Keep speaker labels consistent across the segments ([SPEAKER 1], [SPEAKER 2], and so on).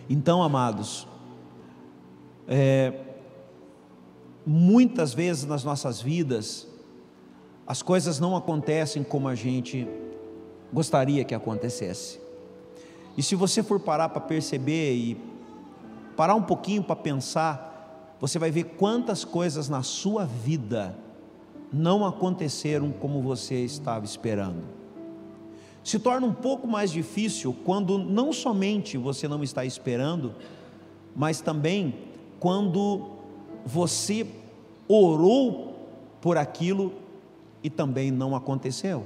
[SPEAKER 1] Então, amados, muitas vezes nas nossas vidas, as coisas não acontecem como a gente gostaria que acontecesse. E se você for parar para perceber e parar um pouquinho para pensar, você vai ver quantas coisas na sua vida não aconteceram como você estava esperando. Se torna um pouco mais difícil quando não somente você não está esperando, mas também quando você orou por aquilo e também não aconteceu.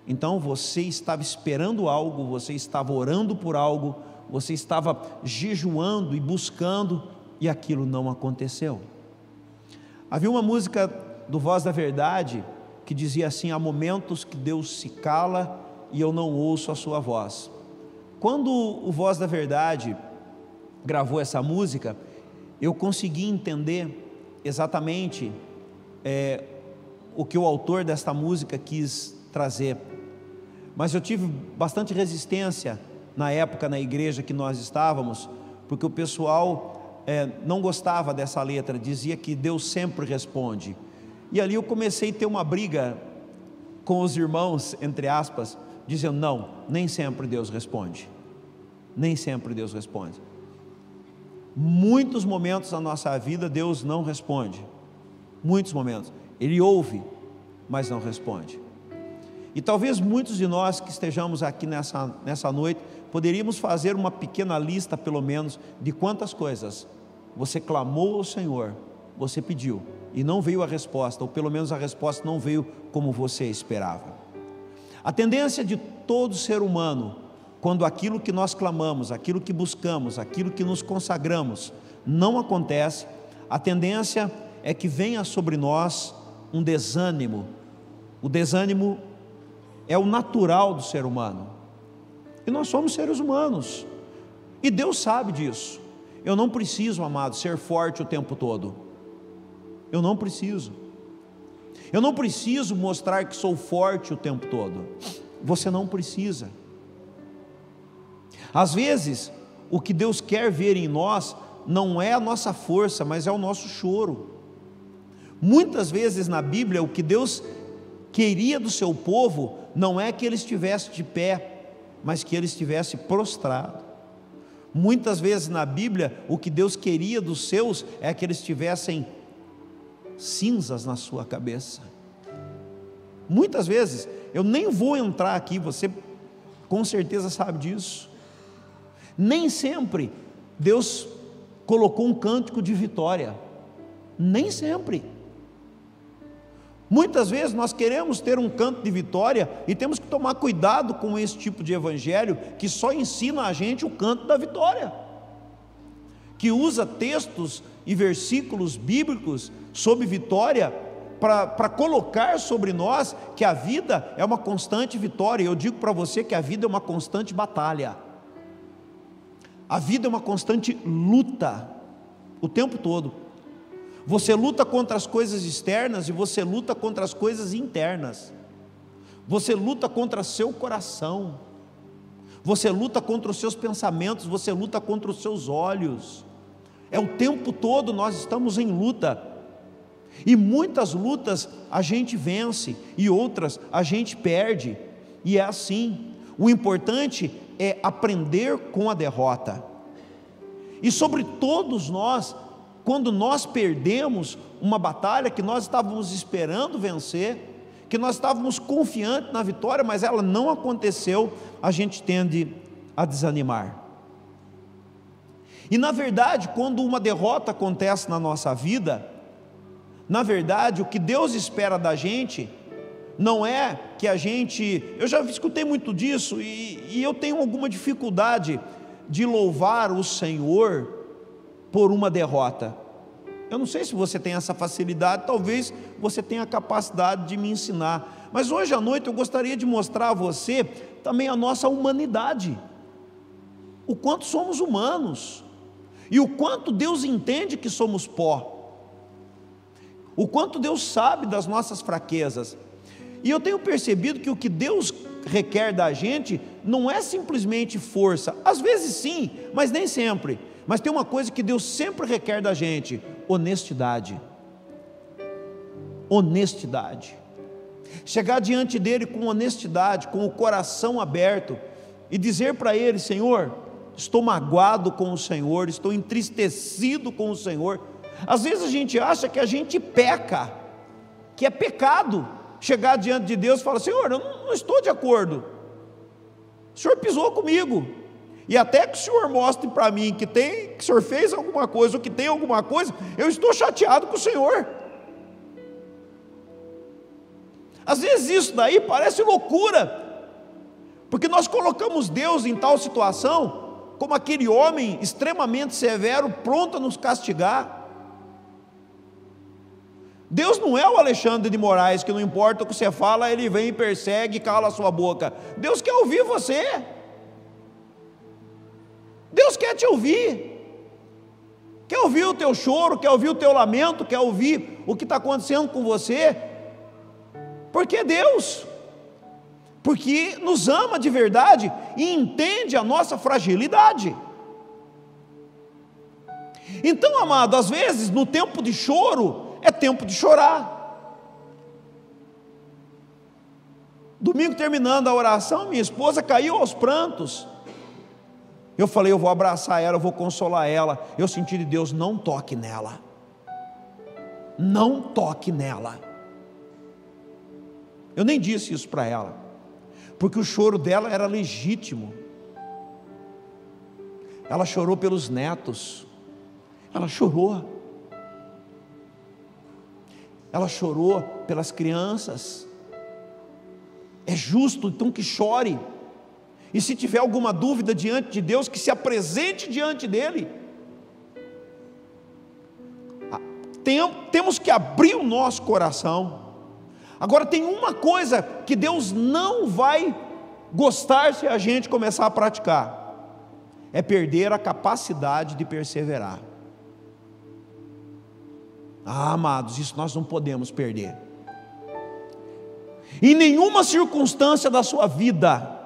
[SPEAKER 1] Então você estava esperando algo, você estava orando por algo, você estava jejuando e buscando, e aquilo não aconteceu. Havia uma música do Voz da Verdade que dizia assim: há momentos que Deus se cala e eu não ouço a sua voz. Quando o Voz da Verdade gravou essa música, eu consegui entender exatamente o que o autor desta música quis trazer. Mas eu tive bastante resistência na época na igreja que nós estávamos, porque o pessoal não gostava dessa letra, dizia que Deus sempre responde. E ali eu comecei a ter uma briga com os irmãos, entre aspas, dizendo: não, nem sempre Deus responde. Nem sempre Deus responde. Muitos momentos da nossa vida Deus não responde. Muitos momentos. Ele ouve, mas não responde. E talvez muitos de nós que estejamos aqui nessa noite, poderíamos fazer uma pequena lista, pelo menos, de quantas coisas você clamou ao Senhor, você pediu, e não veio a resposta, ou pelo menos a resposta não veio como você esperava. A tendência de todo ser humano, quando aquilo que nós clamamos, aquilo que buscamos, aquilo que nos consagramos, não acontece, a tendência é que venha sobre nós um desânimo. O desânimo é o natural do ser humano, e nós somos seres humanos, e Deus sabe disso. Eu não preciso, amado, ser forte o tempo todo. Eu não preciso mostrar que sou forte o tempo todo. Você não precisa. Às vezes, o que Deus quer ver em nós não é a nossa força, mas é o nosso choro. Muitas vezes na Bíblia, o que Deus queria do seu povo não é que ele estivesse de pé, mas que ele estivesse prostrado. Muitas vezes na Bíblia, o que Deus queria dos seus é que eles tivessem cinzas na sua cabeça. Muitas vezes, eu nem vou entrar aqui, você com certeza sabe disso. Nem sempre Deus colocou um cântico de vitória, nem sempre. Muitas vezes nós queremos ter um canto de vitória e temos que tomar cuidado com esse tipo de evangelho que só ensina a gente o canto da vitória, que usa textos e versículos bíblicos sobre vitória para colocar sobre nós que a vida é uma constante vitória. Eu digo para você que a vida é uma constante batalha, a vida é uma constante luta, o tempo todo. Você luta contra as coisas externas e você luta contra as coisas internas. Você luta contra seu coração, você luta contra os seus pensamentos, você luta contra os seus olhos. É o tempo todo nós estamos em luta. E muitas lutas a gente vence e outras a gente perde. E é assim. O importante é aprender com a derrota. E sobre todos nós, quando nós perdemos uma batalha que nós estávamos esperando vencer, que nós estávamos confiantes na vitória, mas ela não aconteceu, a gente tende a desanimar. E na verdade, quando uma derrota acontece na nossa vida, na verdade, o que Deus espera da gente não é que a gente... Eu já escutei muito disso e eu tenho alguma dificuldade de louvar o Senhor por uma derrota. Eu não sei se você tem essa facilidade, talvez você tenha a capacidade de me ensinar, mas hoje à noite eu gostaria de mostrar a você também a nossa humanidade, o quanto somos humanos, e o quanto Deus entende que somos pó, o quanto Deus sabe das nossas fraquezas. E eu tenho percebido que o que Deus requer da gente não é simplesmente força, às vezes sim, mas nem sempre. Mas tem uma coisa que Deus sempre requer da gente: honestidade. Honestidade. Chegar diante dele com honestidade, com o coração aberto, e dizer para ele: Senhor, estou magoado com o Senhor, estou entristecido com o Senhor. Às vezes a gente acha que a gente peca, que é pecado chegar diante de Deus e falar: Senhor, eu não estou de acordo, o Senhor pisou comigo, e até que o Senhor mostre para mim que o Senhor fez alguma coisa, ou que tem alguma coisa, eu estou chateado com o Senhor. Às vezes isso daí parece loucura, porque nós colocamos Deus em tal situação como aquele homem extremamente severo, pronto a nos castigar. Deus não é o Alexandre de Moraes, que não importa o que você fala, ele vem e persegue e cala a sua boca. Deus quer ouvir você. Deus quer te ouvir. Quer ouvir o teu choro, quer ouvir o teu lamento, quer ouvir o que está acontecendo com você. Porque é Deus. Porque nos ama de verdade e entende a nossa fragilidade. Então, amado, às vezes no tempo de choro é tempo de chorar. Domingo, terminando a oração, minha esposa caiu aos prantos. Eu falei: eu vou abraçar ela, eu vou consolar ela. Eu senti de Deus: não toque nela, não toque nela. Eu nem disse isso para ela, porque o choro dela era legítimo. Ela chorou pelos netos, ela chorou pelas crianças. É justo então que chore, e se tiver alguma dúvida diante de Deus, que se apresente diante dele. Temos que abrir o nosso coração. Agora, tem uma coisa que Deus não vai gostar se a gente começar a praticar: é perder a capacidade de perseverar. Amados, isso nós não podemos perder. Em nenhuma circunstância da sua vida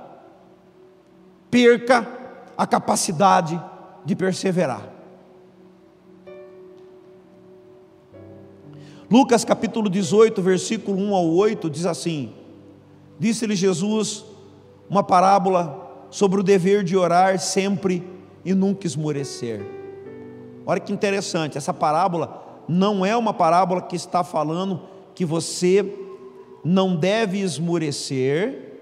[SPEAKER 1] perca a capacidade de perseverar. Lucas capítulo 18, versículo 1 ao 8 diz assim: disse-lhe Jesus uma parábola sobre o dever de orar sempre e nunca esmorecer. Olha que interessante, essa parábola não é uma parábola que está falando que você não deve esmorecer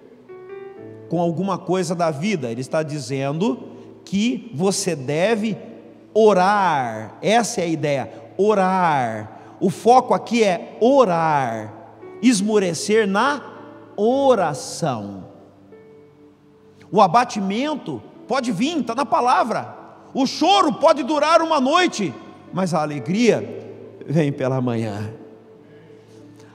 [SPEAKER 1] com alguma coisa da vida. Ele está dizendo que você deve orar. Essa é a ideia, orar. O foco aqui é orar, esmorecer na oração. O abatimento pode vir, está na palavra. O choro pode durar uma noite, mas a alegria vem pela manhã.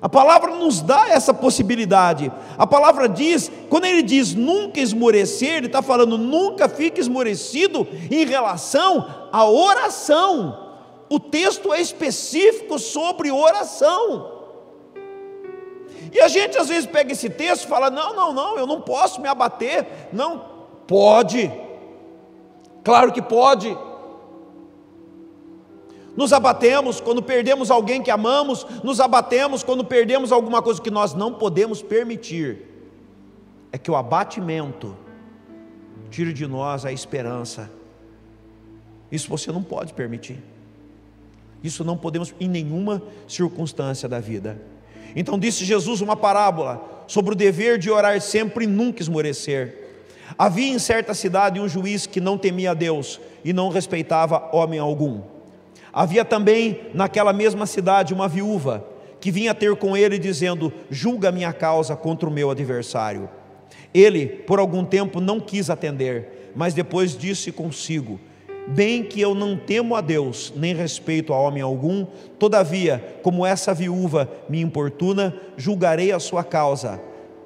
[SPEAKER 1] A palavra nos dá essa possibilidade. A palavra diz, quando ele diz nunca esmorecer, ele está falando nunca fique esmorecido em relação à oração. O texto é específico sobre oração. E a gente às vezes pega esse texto e fala: não, eu não posso me abater. Não, pode, claro que pode. Nos abatemos quando perdemos alguém que amamos, nos abatemos quando perdemos alguma coisa. Que nós não podemos permitir é que o abatimento tire de nós a esperança. Isso você não pode permitir. Isso não podemos em nenhuma circunstância da vida. Então disse Jesus uma parábola sobre o dever de orar sempre e nunca esmorecer. Havia em certa cidade um juiz que não temia a Deus e não respeitava homem algum. Havia também naquela mesma cidade uma viúva que vinha ter com ele dizendo: julga a minha causa contra o meu adversário. Ele por algum tempo não quis atender, mas depois disse consigo: bem que eu não temo a Deus, nem respeito a homem algum, todavia, como essa viúva me importuna, julgarei a sua causa,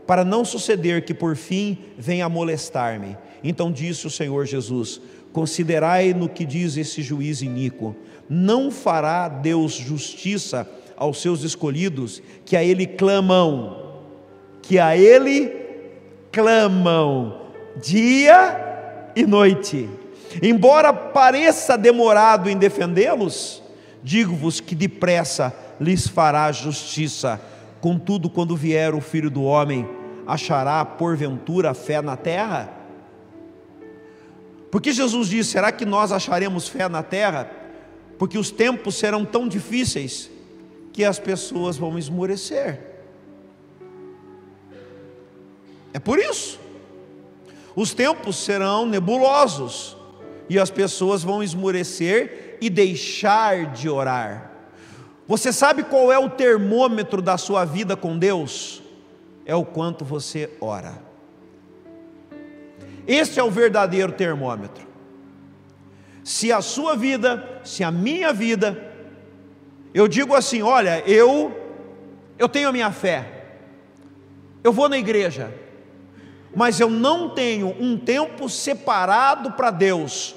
[SPEAKER 1] para não suceder que por fim venha a molestar-me. Então disse o Senhor Jesus: considerai no que diz esse juiz iníquo. Não fará Deus justiça aos seus escolhidos, que a Ele clamam, clamam dia e noite. Embora pareça demorado em defendê-los, digo-vos que depressa lhes fará justiça. Contudo, quando vier o Filho do Homem, achará porventura fé na terra? Porque Jesus disse: será que nós acharemos fé na terra? Porque os tempos serão tão difíceis que as pessoas vão esmorecer. É por isso. Os tempos serão nebulosos e as pessoas vão esmorecer e deixar de orar. Você sabe qual é o termômetro da sua vida com Deus? É o quanto você ora. Este é o verdadeiro termômetro. Se a sua vida, se a minha vida, eu digo assim: olha, eu tenho a minha fé, eu vou na igreja, mas eu não tenho um tempo separado para Deus,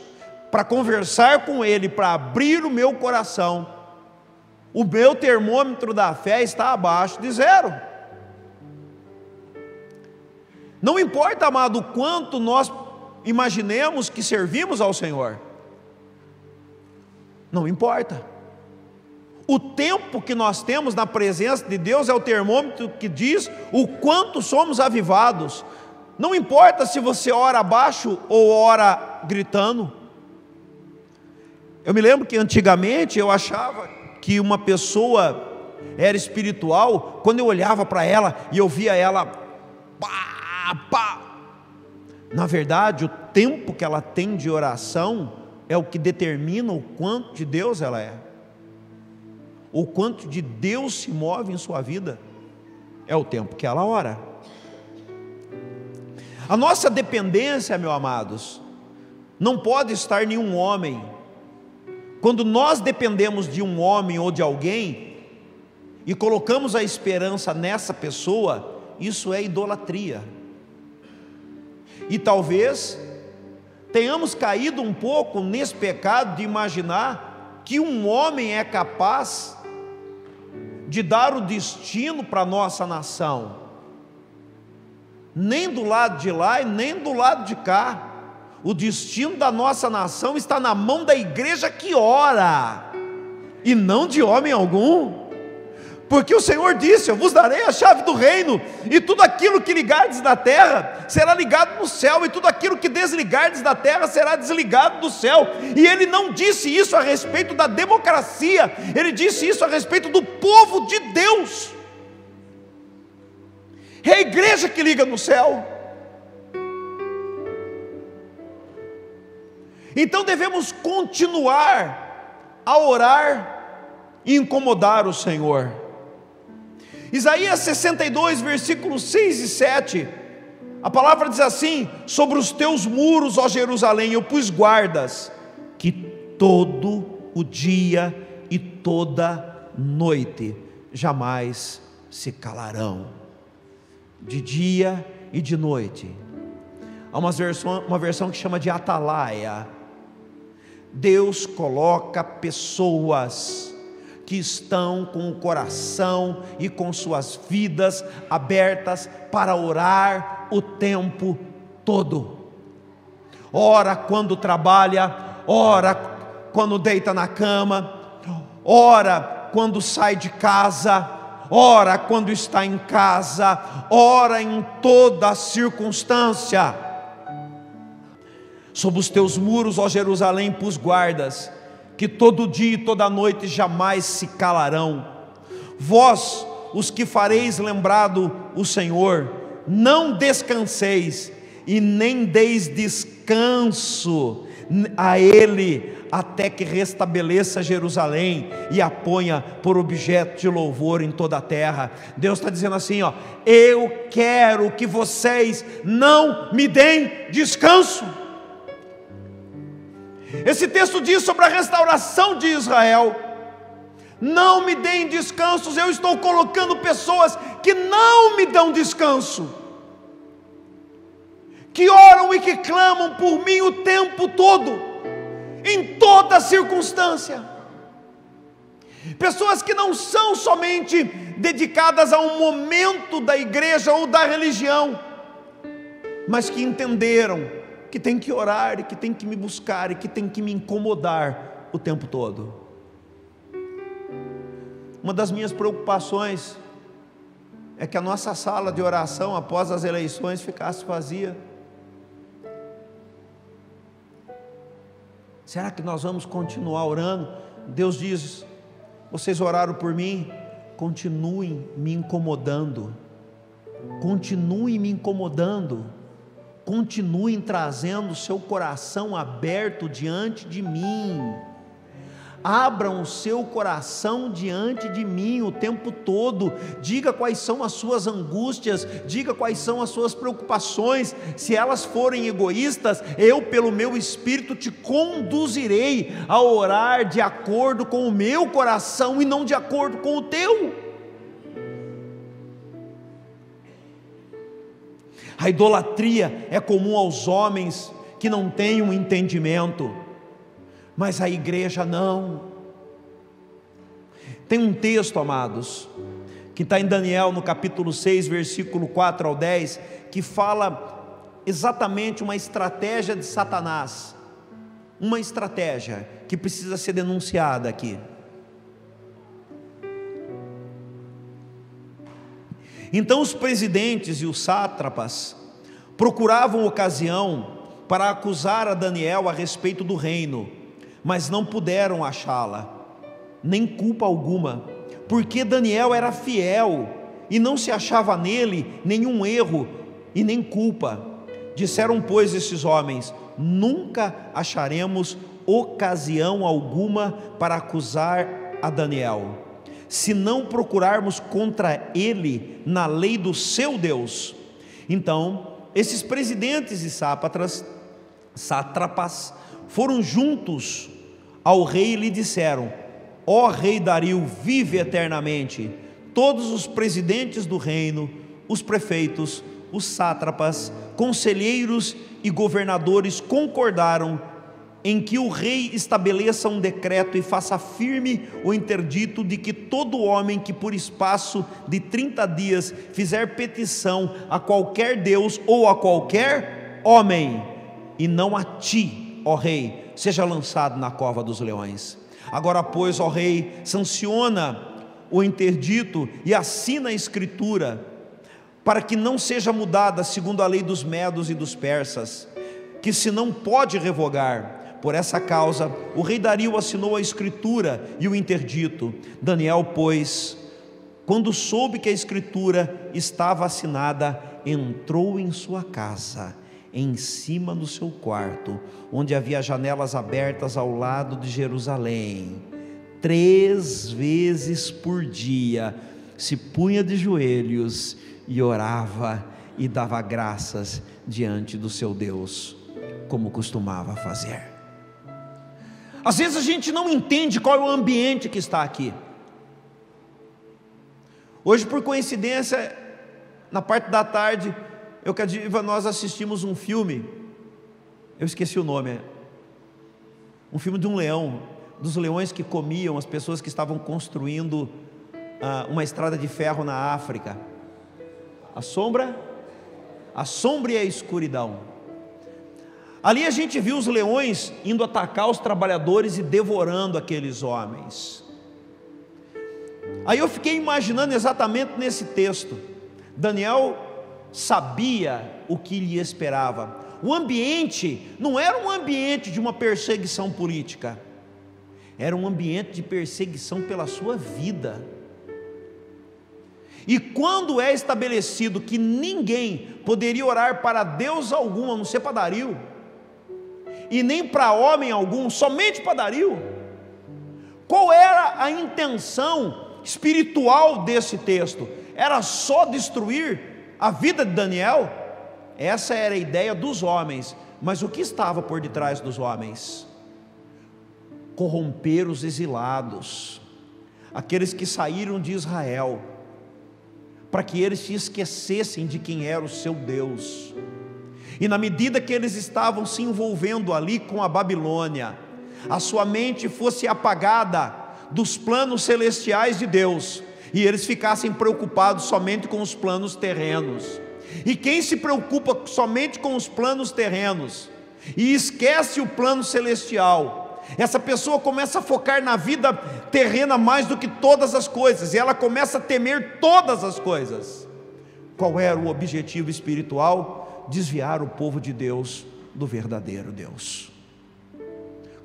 [SPEAKER 1] para conversar com Ele, para abrir o meu coração, o meu termômetro da fé está abaixo de 0. Não importa, amado, o quanto nós imaginemos que servimos ao Senhor, não importa. O tempo que nós temos na presença de Deus é o termômetro que diz o quanto somos avivados. Não importa se você ora abaixo ou ora gritando. Eu me lembro que antigamente eu achava que uma pessoa era espiritual quando eu olhava para ela e eu via ela pá, pá. Na verdade, o tempo que ela tem de oração é o que determina o quanto de Deus ela é, o quanto de Deus se move em sua vida. É o tempo que ela ora. A nossa dependência, meus amados, não pode estar em nenhum homem. Quando nós dependemos de um homem ou de alguém e colocamos a esperança nessa pessoa, isso é idolatria. E talvez tenhamos caído um pouco nesse pecado de imaginar que um homem é capaz de dar o destino para a nossa nação. Nem do lado de lá e nem do lado de cá. O destino da nossa nação está na mão da igreja que ora, e não de homem algum. Porque o Senhor disse: eu vos darei a chave do reino, e tudo aquilo que ligardes na terra será ligado no céu, e tudo aquilo que desligardes da terra será desligado do céu. E Ele não disse isso a respeito da democracia, Ele disse isso a respeito do povo de Deus. É a igreja que liga no céu. Então devemos continuar a orar e incomodar o Senhor. Isaías 62, versículos 6 e 7, a palavra diz assim: sobre os teus muros, ó Jerusalém, eu pus guardas, que todo o dia e toda noite jamais se calarão. De dia e de noite. Há uma versão que chama de atalaia. Deus coloca pessoas que estão com o coração e com suas vidas abertas para orar o tempo todo. Ora quando trabalha, ora quando deita na cama, ora quando sai de casa, ora quando está em casa, ora em toda circunstância. Sob os teus muros, ó Jerusalém, pus guardas, que todo dia e toda noite jamais se calarão. Vós, os que fareis lembrado o Senhor, não descanseis e nem deis descanso a Ele, até que restabeleça Jerusalém e a ponha por objeto de louvor em toda a terra. Deus está dizendo assim, ó: eu quero que vocês não me deem descanso. Esse texto diz sobre a restauração de Israel. Não me deem descansos. Eu estou colocando pessoas que não me dão descanso, que oram e que clamam por mim o tempo todo, em toda circunstância. Pessoas que não são somente dedicadas a um momento da igreja ou da religião, mas que entenderam que tem que orar, e que tem que me buscar, e que tem que me incomodar o tempo todo. Uma das minhas preocupações é que a nossa sala de oração após as eleições ficasse vazia. Será que nós vamos continuar orando? Deus diz: vocês oraram por mim, continuem me incomodando, continuem me incomodando, continuem trazendo o seu coração aberto diante de mim. Abram o seu coração diante de mim o tempo todo. Diga quais são as suas angústias, diga quais são as suas preocupações. Se elas forem egoístas, eu, pelo meu Espírito, te conduzirei a orar de acordo com o meu coração e não de acordo com o teu. A idolatria é comum aos homens que não têm um entendimento, mas a igreja não. Tem um texto, amados, que está em Daniel no capítulo 6, versículo 4 ao 10, que fala exatamente uma estratégia de Satanás, uma estratégia que precisa ser denunciada aqui. Então os presidentes e os sátrapas procuravam ocasião para acusar a Daniel a respeito do reino, mas não puderam achá-la, nem culpa alguma, porque Daniel era fiel, e não se achava nele nenhum erro e nem culpa. Disseram, pois, esses homens: nunca acharemos ocasião alguma para acusar a Daniel, se não procurarmos contra ele na lei do seu Deus. Então, esses presidentes e sátrapas foram juntos ao rei e lhe disseram: ó rei Dario, vive eternamente. Todos os presidentes do reino, os prefeitos, os sátrapas, conselheiros e governadores concordaram em que o rei estabeleça um decreto e faça firme o interdito de que todo homem que por espaço de 30 dias fizer petição a qualquer Deus ou a qualquer homem, e não a ti, ó rei, seja lançado na cova dos leões. Agora, pois, ó rei, sanciona o interdito e assina a escritura, para que não seja mudada segundo a lei dos medos e dos persas, que se não pode revogar. Por essa causa, o rei Dario assinou a escritura e o interdito. Daniel, pois, quando soube que a escritura estava assinada, entrou em sua casa, em cima do seu quarto, onde havia janelas abertas ao lado de Jerusalém. 3 vezes por dia se punha de joelhos e orava e dava graças diante do seu Deus, como costumava fazer. Às vezes a gente não entende qual é o ambiente que está aqui. Hoje, por coincidência, na parte da tarde, eu e a Diva, nós assistimos um filme, eu esqueci o nome, um filme de um leão, dos leões que comiam as pessoas que estavam construindo uma estrada de ferro na África. A sombra e a escuridão. Ali a gente viu os leões indo atacar os trabalhadores e devorando aqueles homens. Aí eu fiquei imaginando exatamente nesse texto. Daniel sabia o que lhe esperava. O ambiente não era um ambiente de uma perseguição política, era um ambiente de perseguição pela sua vida. E quando é estabelecido que ninguém poderia orar para Deus algum, a não ser para Dario, e nem para homem algum, somente para Dario, qual era a intenção espiritual desse texto? Era só destruir a vida de Daniel? Essa era a ideia dos homens, mas o que estava por detrás dos homens? Corromper os exilados, aqueles que saíram de Israel, para que eles se esquecessem de quem era o seu Deus. E na medida que eles estavam se envolvendo ali com a Babilônia, a sua mente fosse apagada dos planos celestiais de Deus, e eles ficassem preocupados somente com os planos terrenos. E quem se preocupa somente com os planos terrenos e esquece o plano celestial, essa pessoa começa a focar na vida terrena mais do que todas as coisas, e ela começa a temer todas as coisas. Qual era o objetivo espiritual? Desviar o povo de Deus do verdadeiro Deus.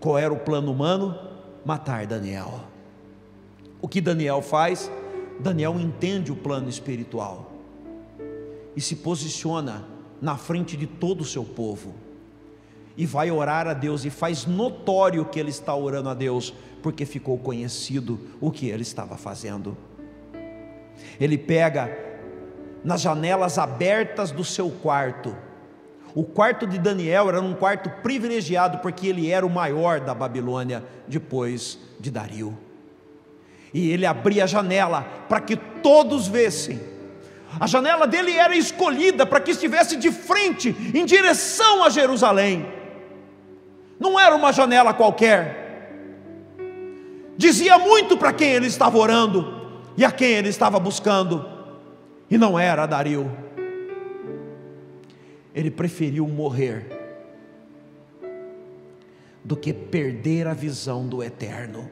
[SPEAKER 1] Qual era o plano humano? Matar Daniel. O que Daniel faz? Daniel entende o plano espiritual e se posiciona na frente de todo o seu povo e vai orar a Deus, e faz notório que ele está orando a Deus, porque ficou conhecido o que ele estava fazendo. Ele pega nas janelas abertas do seu quarto. O quarto de Daniel era um quarto privilegiado, porque ele era o maior da Babilônia depois de Dario. E ele abria a janela para que todos vissem. A janela dele era escolhida para que estivesse de frente, em direção a Jerusalém. Não era uma janela qualquer. Dizia muito para quem ele estava orando e a quem ele estava buscando. E não era Dario. Ele preferiu morrer do que perder a visão do eterno.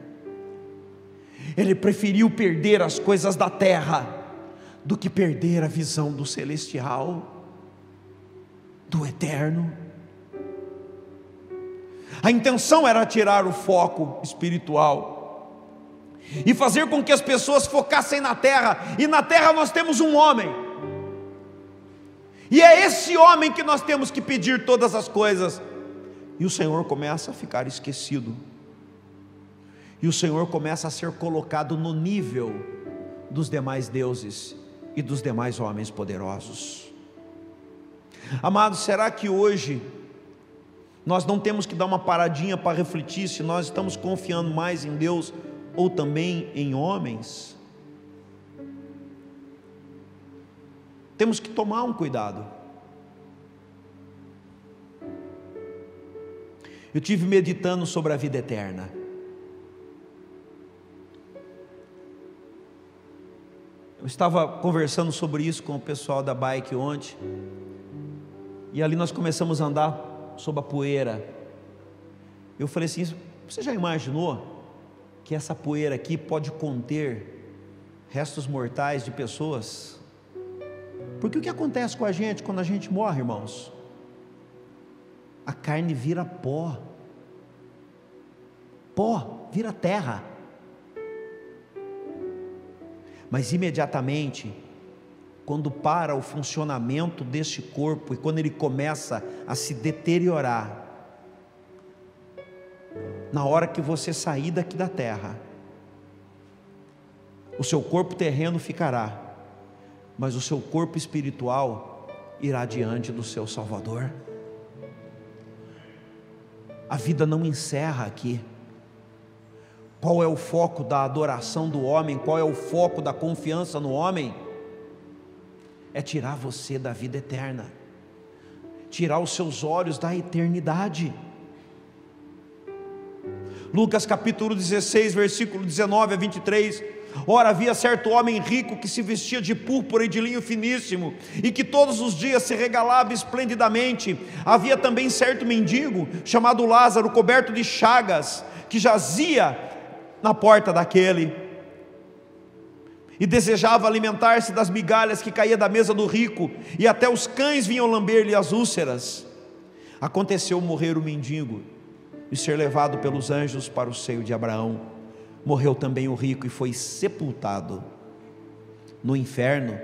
[SPEAKER 1] Ele preferiu perder as coisas da terra do que perder a visão do celestial, do eterno. A intenção era tirar o foco espiritual e fazer com que as pessoas focassem na terra. E na terra nós temos um homem, e é esse homem que nós temos que pedir todas as coisas. E o Senhor começa a ficar esquecido, e o Senhor começa a ser colocado no nível dos demais deuses e dos demais homens poderosos. Amados, será que hoje nós não temos que dar uma paradinha para refletir se nós estamos confiando mais em Deus ou também em homens? Temos que tomar um cuidado. Eu tive meditando sobre a vida eterna. Eu estava conversando sobre isso com o pessoal da bike ontem, e ali nós começamos a andar sobre a poeira. Eu falei assim: você já imaginou que essa poeira aqui pode conter restos mortais de pessoas? Porque o que acontece com a gente quando a gente morre, irmãos? A carne vira pó, vira terra. Mas imediatamente, quando para o funcionamento deste corpo e quando ele começa a se deteriorar, na hora que você sair daqui da terra, o seu corpo terreno ficará, mas o seu corpo espiritual irá diante do seu Salvador. A vida não encerra aqui. Qual é o foco da adoração do homem? Qual é o foco da confiança no homem? É tirar você da vida eterna, tirar os seus olhos da eternidade. Lucas capítulo 16, versículo 19 a 23. Ora, havia certo homem rico que se vestia de púrpura e de linho finíssimo, e que todos os dias se regalava esplendidamente. Havia também certo mendigo, chamado Lázaro, coberto de chagas, que jazia na porta daquele, e desejava alimentar-se das migalhas que caía da mesa do rico, e até os cães vinham lamber-lhe as úlceras. Aconteceu morrer o mendigo e ser levado pelos anjos para o seio de Abraão. Morreu também o rico e foi sepultado. No inferno,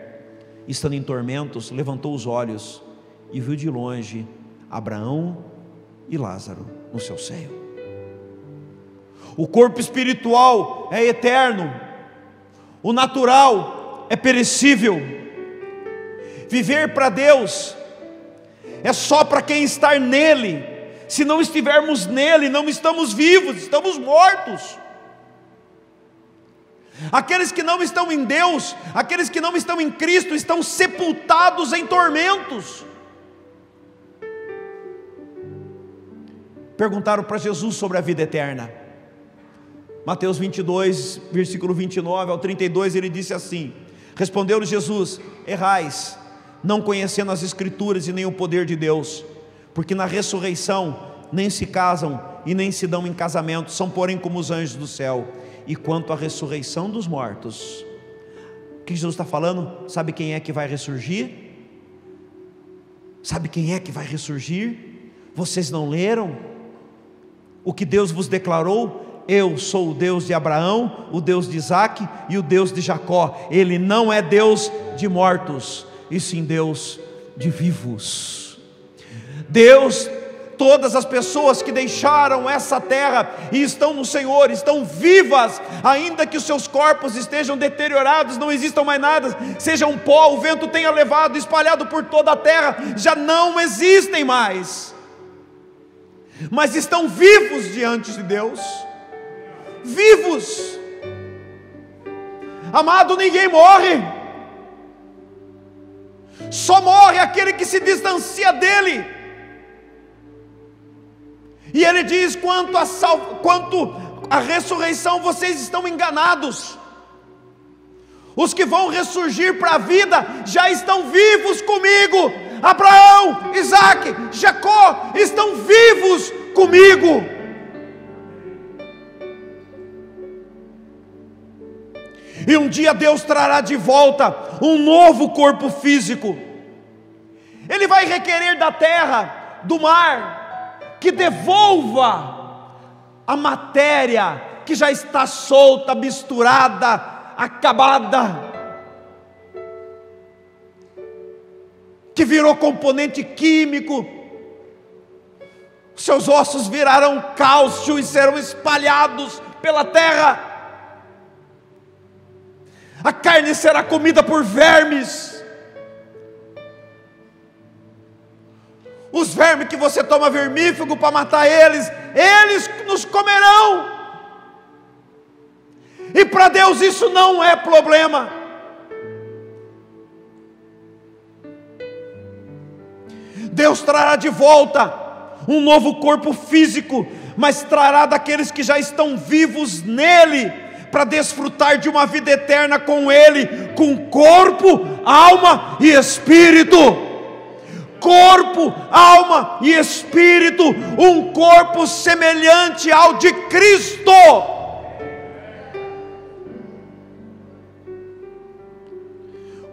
[SPEAKER 1] estando em tormentos, levantou os olhos e viu de longe Abraão e Lázaro no seu seio. O corpo espiritual é eterno, o natural é perecível. Viver para Deus é só para quem está nele. Se não estivermos nele, não estamos vivos, estamos mortos. Aqueles que não estão em Deus, aqueles que não estão em Cristo, estão sepultados em tormentos. Perguntaram para Jesus sobre a vida eterna. Mateus 22, versículo 29 ao 32, ele disse assim: respondeu-lhe Jesus: errais, não conhecendo as Escrituras e nem o poder de Deus, porque na ressurreição nem se casam e nem se dão em casamento, são porém como os anjos do céu. E quanto à ressurreição dos mortos, o que Jesus está falando? Sabe quem é que vai ressurgir? Sabe quem é que vai ressurgir? Vocês não leram o que Deus vos declarou? Eu sou o Deus de Abraão, o Deus de Isaque e o Deus de Jacó. Ele não é Deus de mortos, e sim Deus de vivos. Deus, todas as pessoas que deixaram essa terra e estão no Senhor, estão vivas, ainda que os seus corpos estejam deteriorados, não existam mais nada, sejam pó, o vento tenha levado, espalhado por toda a terra, já não existem mais, mas estão vivos diante de Deus, vivos. Amado, ninguém morre, só morre aquele que se distancia dele. E ele diz: quanto à ressurreição, vocês estão enganados. Os que vão ressurgir para a vida já estão vivos comigo. Abraão, Isaque, Jacó estão vivos comigo. E um dia Deus trará de volta um novo corpo físico. Ele vai requerer da terra, do mar, que devolva a matéria que já está solta, misturada, acabada, que virou componente químico. Seus ossos virarão cálcio e serão espalhados pela terra. A carne será comida por vermes. Os vermes que você toma vermífugo para matar eles, eles nos comerão. E para Deus isso não é problema. Deus trará de volta um novo corpo físico, mas trará daqueles que já estão vivos nele, para desfrutar de uma vida eterna com Ele, com corpo, alma e espírito. Corpo, alma e espírito, um corpo semelhante ao de Cristo.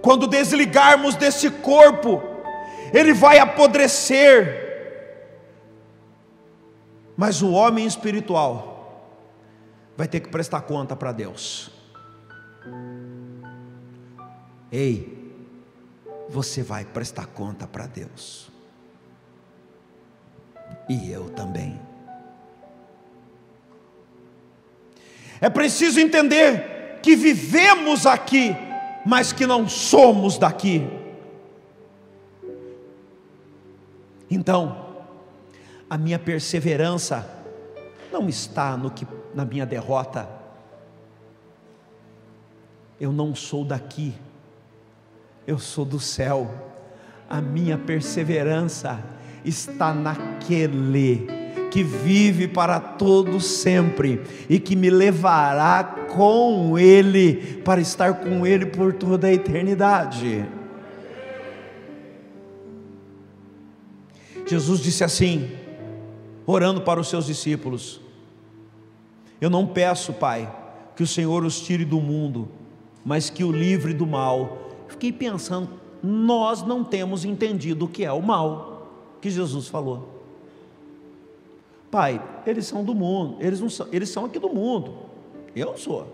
[SPEAKER 1] Quando desligarmos desse corpo, ele vai apodrecer, mas o homem espiritual vai ter que prestar conta para Deus. Ei, você vai prestar conta para Deus, e eu também. É preciso entender que vivemos aqui, mas que não somos daqui. Então, a minha perseverança não está na minha derrota. Eu não sou daqui, eu sou do céu. A minha perseverança está naquele que vive para todo sempre e que me levará com Ele para estar com Ele por toda a eternidade. Jesus disse assim, orando para os seus discípulos: eu não peço, Pai, que o Senhor os tire do mundo, mas que o livre do mal. Fiquei pensando, nós não temos entendido o que é o mal que Jesus falou. Pai, eles são do mundo, eles são aqui do mundo, eu sou.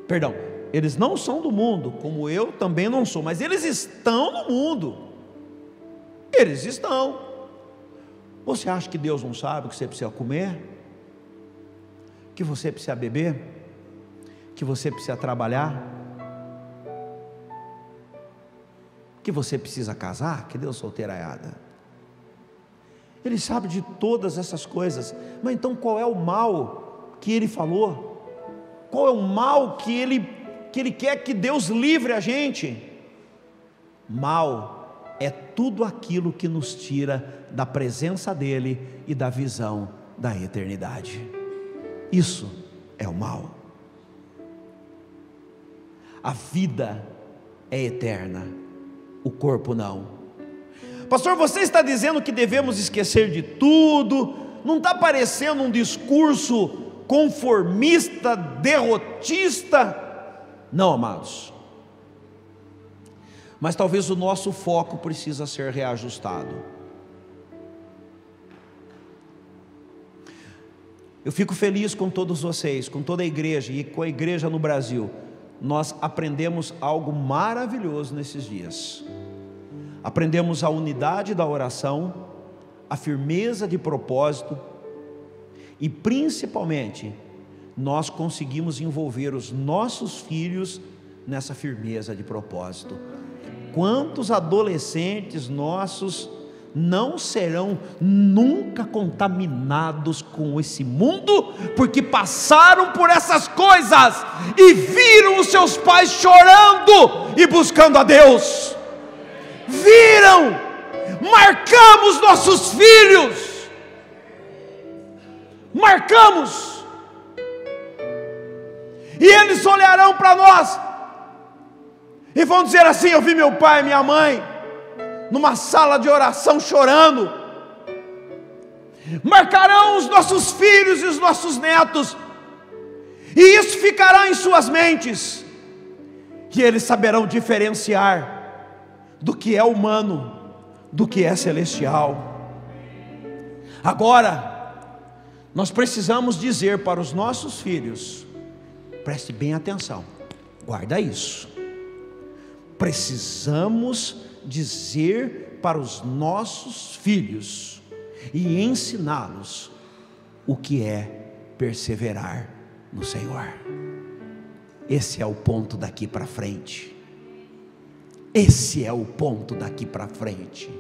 [SPEAKER 1] Perdão, eles não são do mundo, como eu também não sou, mas eles estão no mundo. Eles estão. Você acha que Deus não sabe que você precisa comer? Que você precisa beber? Que você precisa trabalhar? Que você precisa casar? Que Deus solteiraiada. Ele sabe de todas essas coisas. Mas então qual é o mal que Ele falou? Qual é o mal que Ele quer que Deus livre a gente? Mal é tudo aquilo que nos tira da presença dEle e da visão da eternidade. Isso é o mal. A vida é eterna, o corpo não. Pastor, você está dizendo que devemos esquecer de tudo? Não está parecendo um discurso conformista, derrotista? Não, amados. Mas talvez o nosso foco precisa ser reajustado. Eu fico feliz com todos vocês, com toda a igreja e com a igreja no Brasil. Nós aprendemos algo maravilhoso nesses dias. Aprendemos a unidade da oração, a firmeza de propósito e principalmente nós conseguimos envolver os nossos filhos nessa firmeza de propósito. Quantos adolescentes nossos não serão nunca contaminados com esse mundo, porque passaram por essas coisas e viram os seus pais chorando e buscando a Deus. Viram, marcamos nossos filhos, marcamos, e eles olharão para nós e vão dizer assim: eu vi meu pai e minha mãe numa sala de oração chorando. Marcarão os nossos filhos e os nossos netos, e isso ficará em suas mentes, e eles saberão diferenciar do que é humano, do que é celestial. Agora, nós precisamos dizer para os nossos filhos, preste bem atenção, guarda isso, precisamos dizer para os nossos filhos e ensiná-los o que é perseverar no Senhor. Esse é o ponto daqui para frente. Esse é o ponto daqui para frente.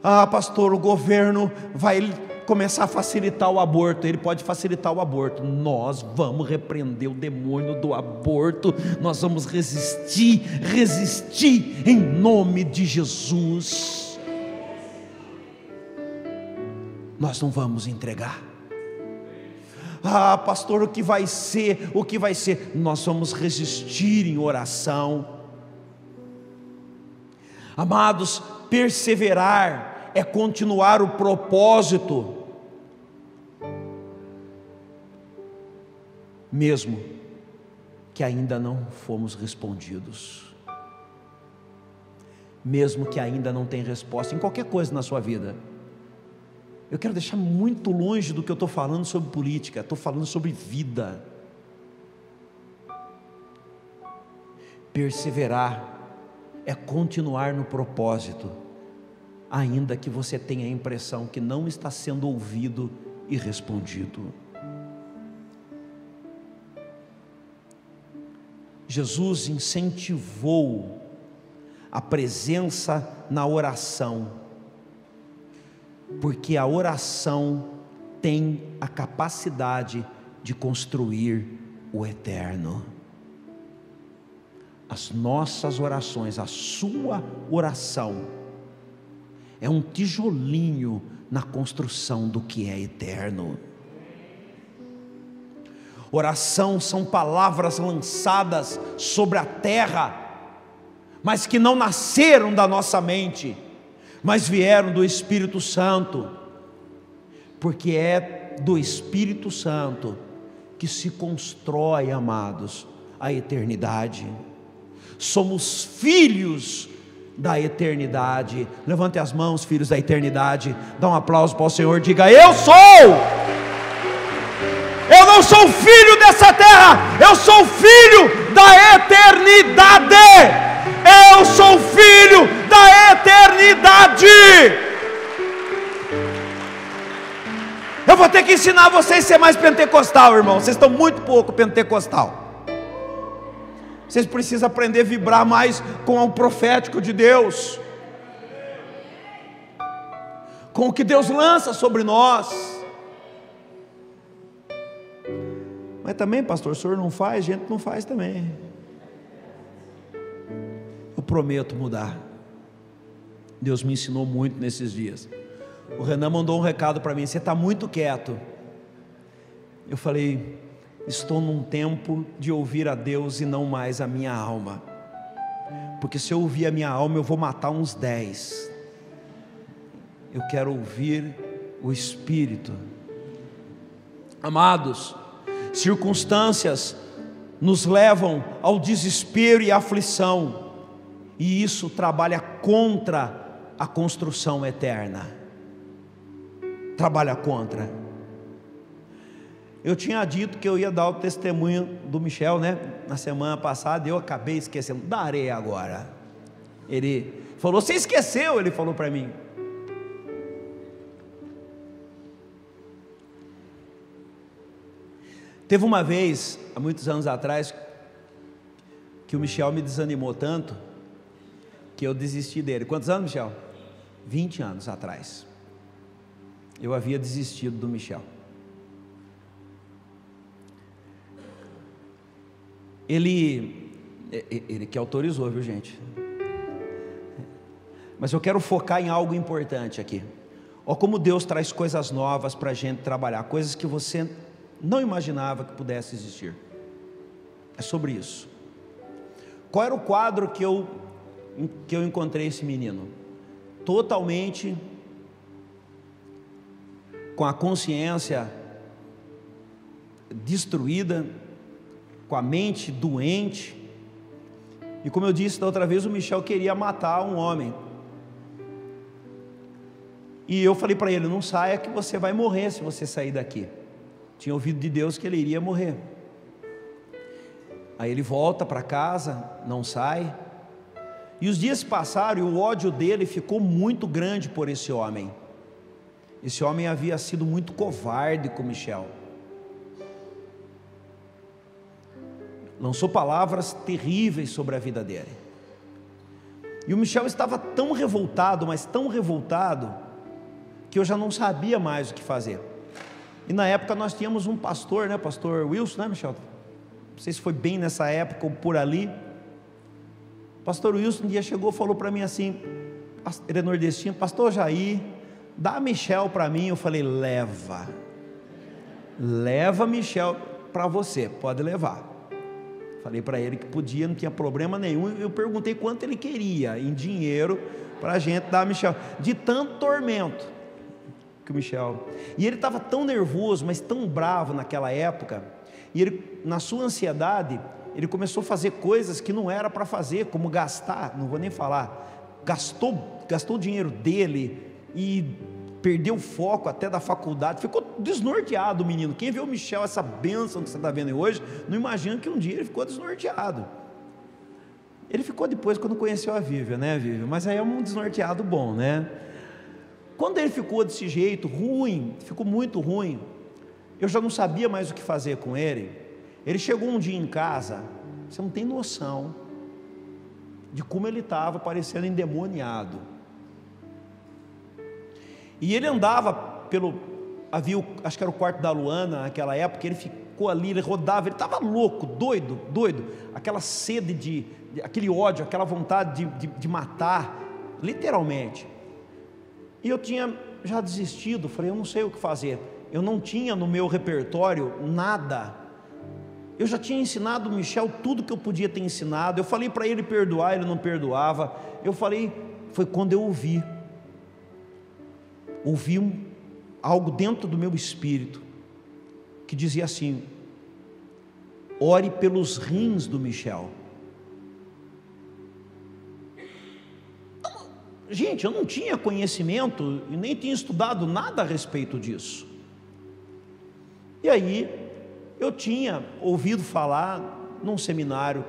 [SPEAKER 1] Ah, pastor, o governo vai começar a facilitar o aborto. Ele pode facilitar o aborto. Nós vamos repreender o demônio do aborto. Nós vamos resistir em nome de Jesus. Nós não vamos entregar. Ah, pastor, o que vai ser? O que vai ser? Nós vamos resistir em oração. Amados, perseverar é continuar o propósito, mesmo que ainda não fomos respondidos, mesmo que ainda não tem resposta em qualquer coisa na sua vida. Eu quero deixar muito longe do que eu estou falando sobre política, estou falando sobre vida. Perseverar é continuar no propósito, ainda que você tenha a impressão que não está sendo ouvido e respondido. Jesus incentivou a presença na oração, porque a oração tem a capacidade de construir o eterno. As nossas orações, a sua oração é um tijolinho na construção do que é eterno. Oração são palavras lançadas sobre a terra, mas que não nasceram da nossa mente, mas vieram do Espírito Santo, porque é do Espírito Santo que se constrói, amados, a eternidade. Somos filhos da eternidade. Levante as mãos, filhos da eternidade. Dá um aplauso para o Senhor. Diga: eu sou. Eu não sou filho dessa terra. Eu sou filho da eternidade. Eu sou filho da eternidade. Eu vou ter que ensinar vocês a ser mais pentecostal, irmão. Vocês estão muito pouco pentecostal. Vocês precisam aprender a vibrar mais com o profético de Deus, com o que Deus lança sobre nós. Mas também, pastor, o senhor não faz, a gente não faz também. Eu prometo mudar. Deus me ensinou muito nesses dias. O Renan mandou um recado para mim: você está muito quieto. Eu falei: estou num tempo de ouvir a Deus e não mais a minha alma, porque se eu ouvir a minha alma, eu vou matar uns 10. Eu quero ouvir o Espírito. Amados, circunstâncias nos levam ao desespero e à aflição, e isso trabalha contra a construção eterna. Trabalha contra. Eu tinha dito que eu ia dar o testemunho do Michel, né? Na semana passada, eu acabei esquecendo. Darei agora. Ele falou: você esqueceu? Ele falou para mim. Teve uma vez, há muitos anos atrás, que o Michel me desanimou tanto, que eu desisti dele. Quantos anos, Michel? 20 anos atrás. Eu havia desistido do Michel. Ele que autorizou, viu, gente? Mas eu quero focar em algo importante aqui. Ó, como Deus traz coisas novas para a gente trabalhar, coisas que você não imaginava que pudesse existir. É sobre isso. Qual era o quadro que eu encontrei esse menino? Totalmente com a consciência destruída, com a mente doente. E como eu disse da outra vez, o Michel queria matar um homem. E eu falei para ele: não saia que você vai morrer se você sair daqui. Tinha ouvido de Deus que ele iria morrer. Aí ele volta para casa, não sai. E os dias passaram e o ódio dele ficou muito grande por esse homem. Esse homem havia sido muito covarde com Michel. Lançou palavras terríveis sobre a vida dele. E o Michel estava tão revoltado, mas tão revoltado, que eu já não sabia mais o que fazer. E na época nós tínhamos um pastor, né, pastor Wilson, né, Michel? Não sei se foi bem nessa época ou por ali. O pastor Wilson um dia chegou e falou para mim assim, ele é nordestino: pastor Jair, dá Michel para mim. Eu falei: leva Michel para você, pode levar. Falei para ele que podia, não tinha problema nenhum. Eu perguntei quanto ele queria em dinheiro para a gente dar a Michel, de tanto tormento que o Michel. E ele estava tão nervoso, mas tão bravo naquela época, e ele, na sua ansiedade, ele começou a fazer coisas que não era para fazer, como gastar, não vou nem falar, gastou o dinheiro dele e perdeu o foco até da faculdade, ficou desnorteado o menino. Quem vê o Michel, essa bênção que você está vendo hoje, não imagina que um dia ele ficou desnorteado. Ele ficou depois quando conheceu a Vívia, né, Vívia? Mas aí é um desnorteado bom, né? Quando ele ficou desse jeito, ruim, ficou muito ruim, eu já não sabia mais o que fazer com ele. Ele chegou um dia em casa, você não tem noção de como ele estava parecendo endemoniado. E ele andava havia, acho que era o quarto da Luana naquela época, ele ficou ali, ele rodava, ele estava louco, doido, aquela sede aquele ódio, aquela vontade de matar, literalmente. E eu tinha já desistido, falei: eu não sei o que fazer. Eu não tinha no meu repertório nada. Eu já tinha ensinado o Michel tudo que eu podia ter ensinado. Eu falei para ele perdoar, ele não perdoava. Eu falei, foi quando eu ouvi algo dentro do meu espírito que dizia assim: ore pelos rins do Michel. Gente, eu não tinha conhecimento e nem tinha estudado nada a respeito disso. E aí eu tinha ouvido falar num seminário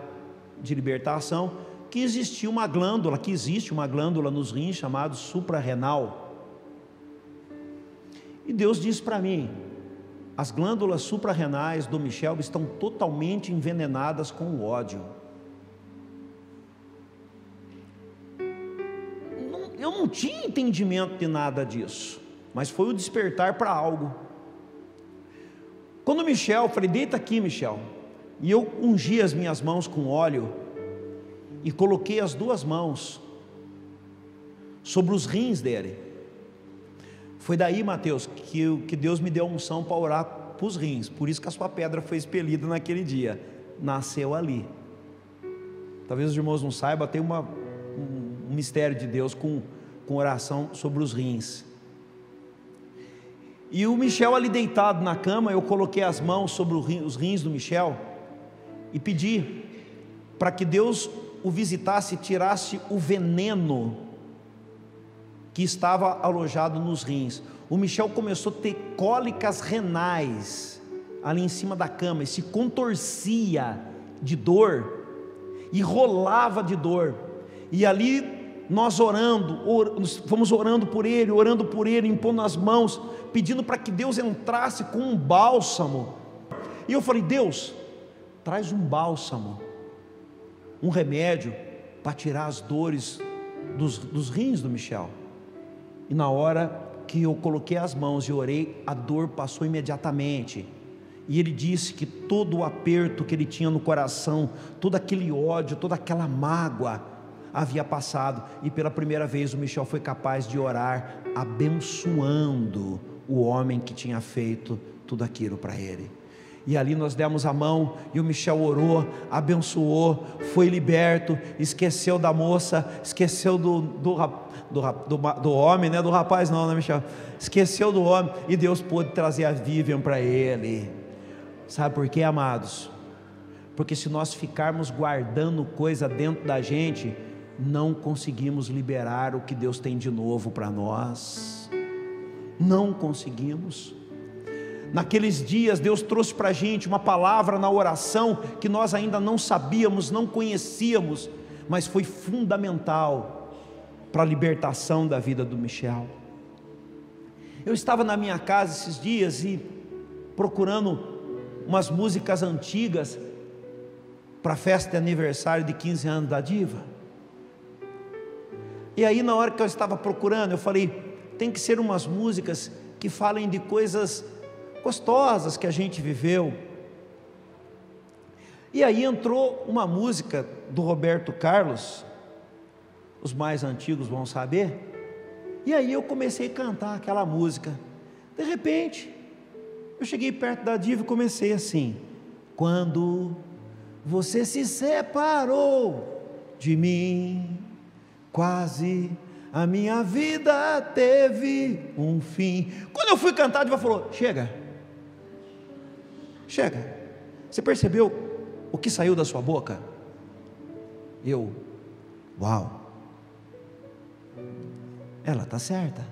[SPEAKER 1] de libertação que existe uma glândula nos rins chamada suprarrenal. E Deus disse para mim: as glândulas suprarrenais do Michel estão totalmente envenenadas com o ódio. Eu não tinha entendimento de nada disso, mas foi o despertar para algo. Quando o Michel, falei: deita aqui, Michel. E eu ungi as minhas mãos com óleo e coloquei as duas mãos sobre os rins dele. Foi daí, Mateus, que Deus me deu a unção para orar para os rins. Por isso que a sua pedra foi expelida naquele dia. Nasceu ali. talvez os irmãos não saibam, tem um mistério de Deus com oração sobre os rins. E o Michel ali deitado na cama, eu coloquei as mãos sobre os rins do Michel e pedi para que Deus o visitasse e tirasse o veneno que estava alojado nos rins. O Michel começou a ter cólicas renais ali em cima da cama, e se contorcia de dor, e rolava de dor, e ali nós fomos orando por ele, impondo as mãos, pedindo para que Deus entrasse com um bálsamo. E eu falei: Deus, traz um bálsamo, um remédio para tirar as dores dos rins do Michel. E na hora que eu coloquei as mãos e orei, a dor passou imediatamente. E ele disse que todo o aperto que ele tinha no coração, todo aquele ódio, toda aquela mágoa havia passado. E pela primeira vez o Michel foi capaz de orar abençoando o homem que tinha feito tudo aquilo para ele. E ali nós demos a mão e o Michel orou, abençoou, foi liberto, esqueceu da moça, esqueceu do homem, né? Do rapaz não, né, Michel? Esqueceu do homem, e Deus pôde trazer a Vivian para ele. Sabe por quê, amados? Porque se nós ficarmos guardando coisa dentro da gente, não conseguimos liberar o que Deus tem de novo para nós. Não conseguimos. Naqueles dias Deus trouxe para a gente uma palavra na oração que nós ainda não sabíamos, não conhecíamos, mas foi fundamental para a libertação da vida do Michel. Eu estava na minha casa esses dias e procurando umas músicas antigas para a festa de aniversário de 15 anos da Diva. E aí na hora que eu estava procurando, eu falei: tem que ser umas músicas que falem de coisas gostosas que a gente viveu. E aí entrou uma música do Roberto Carlos, os mais antigos vão saber. E aí eu comecei a cantar aquela música. De repente eu cheguei perto da Diva e comecei assim: quando você se separou de mim, quase a minha vida teve um fim. Quando eu fui cantar, a Diva falou: chega, você percebeu o que saiu da sua boca? Eu: uau, ela está certa.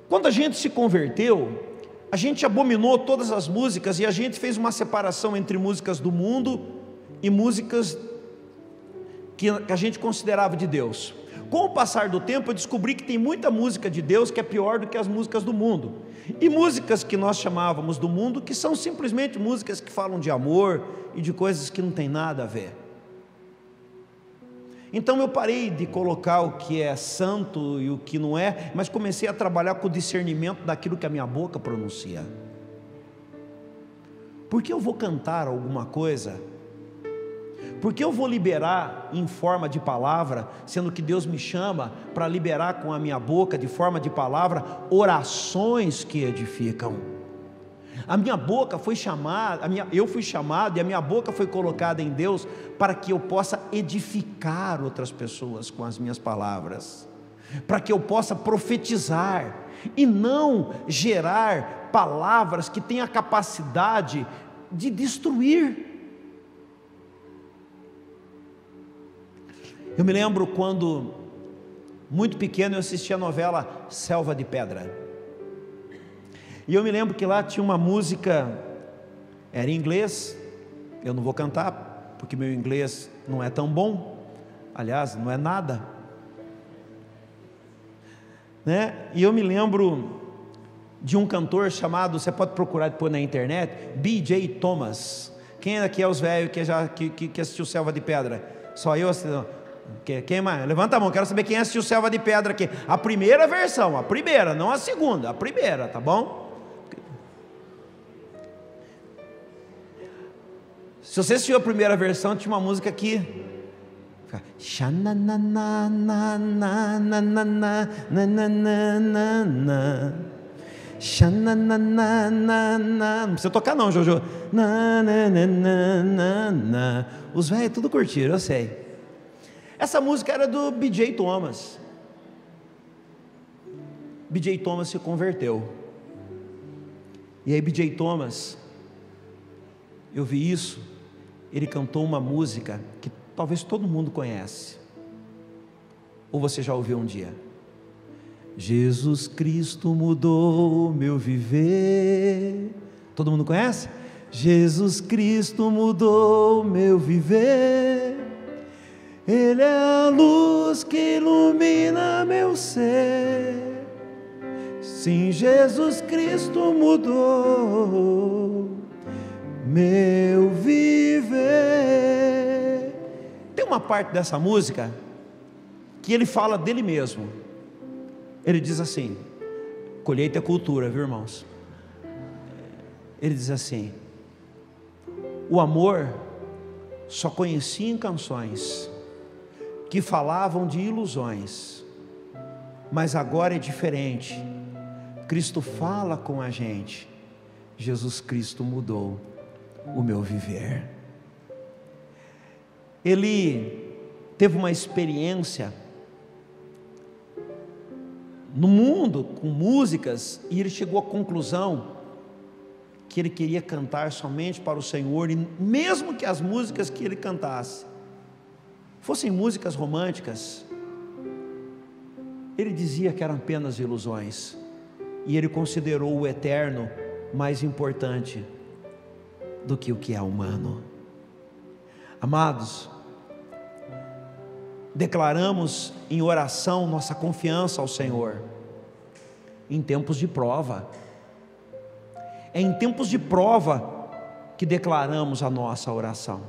[SPEAKER 1] Quando a gente se converteu, a gente abominou todas as músicas e a gente fez uma separação entre músicas do mundo e músicas que a gente considerava de Deus. Com o passar do tempo eu descobri que tem muita música de Deus que é pior do que as músicas do mundo, e músicas que nós chamávamos do mundo que são simplesmente músicas que falam de amor e de coisas que não tem nada a ver. Então eu parei de colocar o que é santo e o que não é, mas comecei a trabalhar com o discernimento daquilo que a minha boca pronuncia. Porque eu vou cantar alguma coisa, porque eu vou liberar em forma de palavra, sendo que Deus me chama para liberar com a minha boca, de forma de palavra, orações que edificam. A minha boca foi chamada, eu fui chamado e a minha boca foi colocada em Deus para que eu possa edificar outras pessoas com as minhas palavras, para que eu possa profetizar e não gerar palavras que têm a capacidade de destruir. Eu me lembro quando, muito pequeno, eu assistia a novela Selva de Pedra. E eu me lembro que lá tinha uma música, era em inglês, eu não vou cantar, porque meu inglês não é tão bom, aliás, não é nada, né? E eu me lembro de um cantor chamado, você pode procurar depois na internet, B.J. Thomas. Quem aqui é os velhos que assistiu Selva de Pedra? Só eu assisti. Quem mais? Levanta a mão, quero saber quem assistiu Selva de Pedra aqui. A primeira versão, a primeira, não a segunda, a primeira, tá bom? Se você assistiu a primeira versão, tinha uma música aqui. Não precisa tocar não, Jojo. Os velhos tudo curtiram, eu sei. Essa música era do B.J. Thomas. B.J. Thomas se converteu. E aí B.J. Thomas, eu vi isso, ele cantou uma música que talvez todo mundo conhece, ou você já ouviu um dia. Jesus Cristo mudou meu viver. Todo mundo conhece? Jesus Cristo mudou meu viver. Ele é a luz que ilumina meu ser. Sim, Jesus Cristo mudou meu viver. Tem uma parte dessa música que ele fala dele mesmo. Ele diz assim, colheita é cultura, viu, irmãos? Ele diz assim: o amor só conhecia em canções que falavam de ilusões, mas agora é diferente. Cristo fala com a gente. Jesus Cristo mudou o meu viver. Ele teve uma experiência no mundo com músicas e ele chegou à conclusão que ele queria cantar somente para o Senhor, e mesmo que as músicas que ele cantasse fossem músicas românticas, ele dizia que eram apenas ilusões, e ele considerou o eterno mais importante do que o que é humano. Amados, declaramos em oração nossa confiança ao Senhor em tempos de prova. É em tempos de prova que declaramos a nossa oração.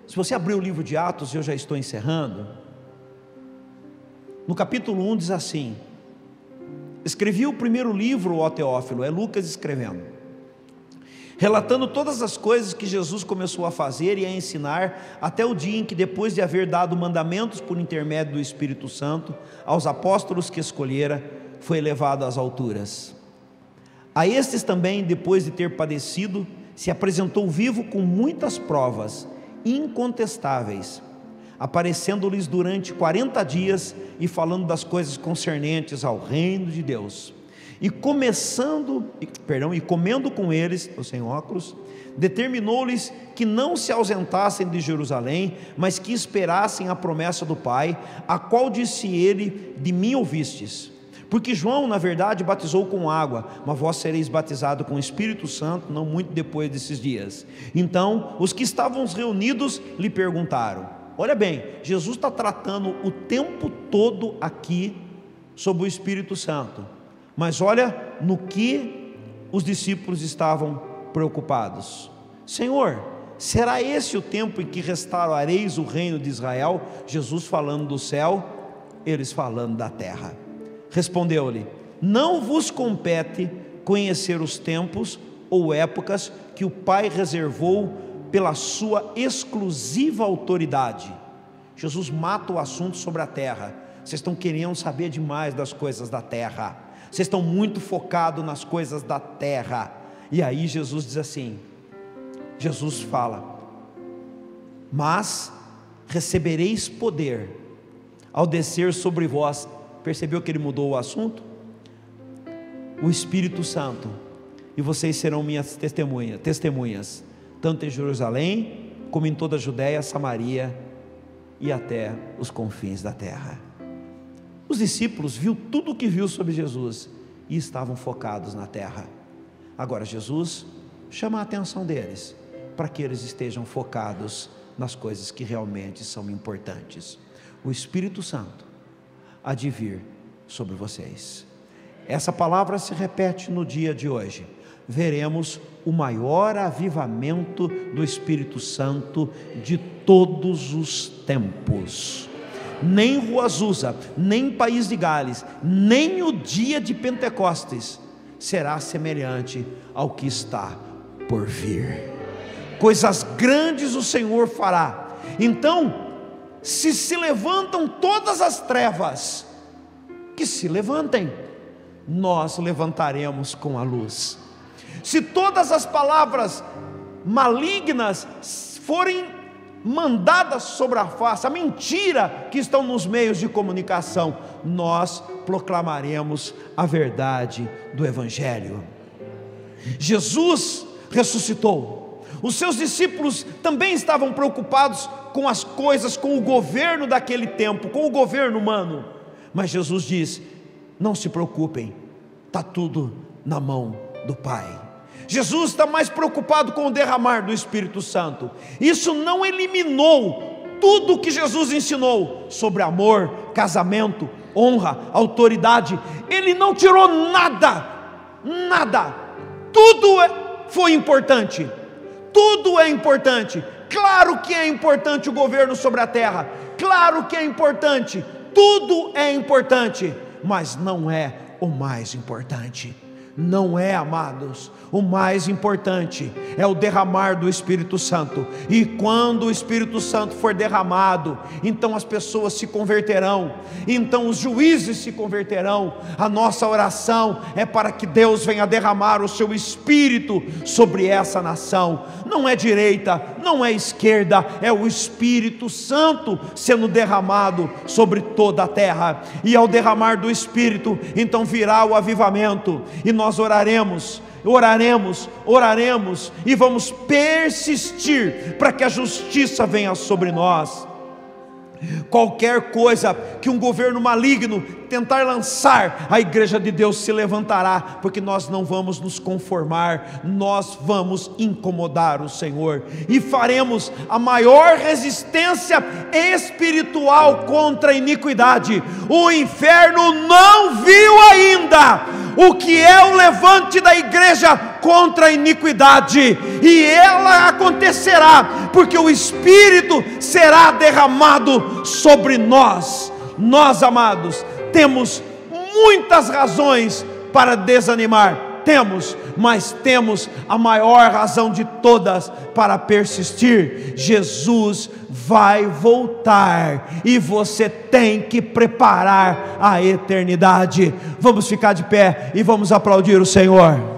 [SPEAKER 1] Se você abrir o livro de Atos, eu já estou encerrando, no capítulo 1 diz assim: escrevi o primeiro livro, ó Teófilo, é Lucas escrevendo, relatando todas as coisas que Jesus começou a fazer e a ensinar, até o dia em que, depois de haver dado mandamentos por intermédio do Espírito Santo aos apóstolos que escolhera, foi elevado às alturas. A estes também, depois de ter padecido, se apresentou vivo com muitas provas incontestáveis, aparecendo-lhes durante 40 dias e falando das coisas concernentes ao reino de Deus. E comendo com eles, estou sem óculos, determinou-lhes que não se ausentassem de Jerusalém, mas que esperassem a promessa do Pai, a qual disse ele: de mim ouvistes. Porque João, na verdade, batizou com água, mas vós sereis batizados com o Espírito Santo não muito depois desses dias. Então os que estavam reunidos lhe perguntaram. Olha bem, Jesus está tratando o tempo todo aqui sobre o Espírito Santo, mas olha no que os discípulos estavam preocupados. Senhor, será esse o tempo em que restaurareis o reino de Israel? Jesus falando do céu, eles falando da terra. Respondeu-lhe: não vos compete conhecer os tempos ou épocas que o Pai reservou pela sua exclusiva autoridade. Jesus mata o assunto sobre a terra. Vocês estão querendo saber demais das coisas da terra, vocês estão muito focados nas coisas da terra. E aí Jesus diz assim, Jesus fala: mas recebereis poder ao descer sobre vós. Percebeu que ele mudou o assunto? O Espírito Santo, e vocês serão minhas testemunhas, tanto em Jerusalém, como em toda a Judéia, Samaria e até os confins da terra. Os discípulos viu tudo o que viu sobre Jesus e estavam focados na terra. Agora Jesus chama a atenção deles, para que eles estejam focados nas coisas que realmente são importantes. O Espírito Santo há de vir sobre vocês. Essa palavra se repete no dia de hoje. Veremos o maior avivamento do Espírito Santo de todos os tempos. Nem Rua Azusa, nem País de Gales, nem o dia de Pentecostes será semelhante ao que está por vir. Coisas grandes o Senhor fará. Então, se levantam todas as trevas, que se levantem, nós levantaremos com a luz. Se todas as palavras malignas forem mandadas sobre a face, a mentira que estão nos meios de comunicação, nós proclamaremos a verdade do Evangelho. Jesus ressuscitou. Os seus discípulos também estavam preocupados com as coisas, com o governo daquele tempo, com o governo humano. Mas Jesus diz: não se preocupem, está tudo na mão do Pai. Jesus está mais preocupado com o derramar do Espírito Santo. Isso não eliminou tudo o que Jesus ensinou sobre amor, casamento, honra, autoridade. Ele não tirou nada, nada. Tudo foi importante. Tudo é importante. Claro que é importante o governo sobre a terra. Claro que é importante. Tudo é importante, mas não é o mais importante. Não é, amados. O mais importante é o derramar do Espírito Santo. E quando o Espírito Santo for derramado, então as pessoas se converterão, então os juízes se converterão. A nossa oração é para que Deus venha derramar o seu Espírito sobre essa nação. Não é direita, não é esquerda, é o Espírito Santo sendo derramado sobre toda a terra. E ao derramar do Espírito, então virá o avivamento, e nós oraremos e vamos persistir para que a justiça venha sobre nós. Qualquer coisa que um governo maligno tentar lançar, a igreja de Deus se levantará, porque nós não vamos nos conformar, nós vamos incomodar o Senhor, e faremos a maior resistência espiritual contra a iniquidade. O inferno não viu ainda o que é o levante da igreja contra a iniquidade, e ela acontecerá, porque o Espírito será derramado sobre nós. Nós, amados, temos muitas razões para desanimar, mas temos a maior razão de todas para persistir. Jesus vai voltar e você tem que preparar a eternidade. Vamos ficar de pé e vamos aplaudir o Senhor.